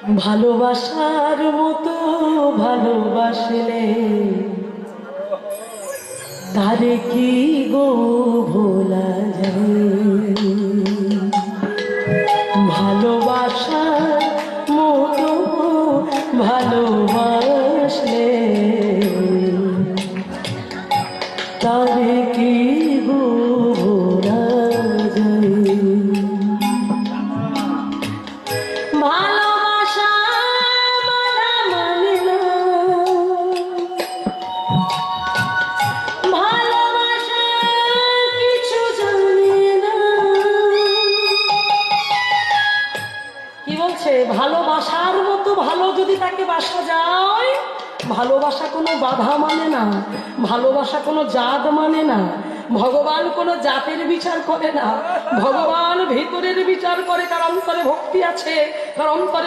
ভালোবাসার মতো ভালোবাসলে তারে কি গো ভোলা যায়? ভালোবাসার মতো ভালোবাসলে তারে কি গো ভোলা যায়? ভালোবাসা বাধা মানে না, ভালোবাসা কিছু জানে না। কি বলছে? ভালোবাসার মতো ভালো যদি তাকে বাসা যায়, ভালোবাসা কোনো বাধা মানে না, ভালোবাসা কোনো জাত মানে না। ভগবান কোনো জাতের বিচার করে না, ভগবান ভিতরের বিচার করে। কার অন্তরে ভক্তি আছে, কার অন্তরে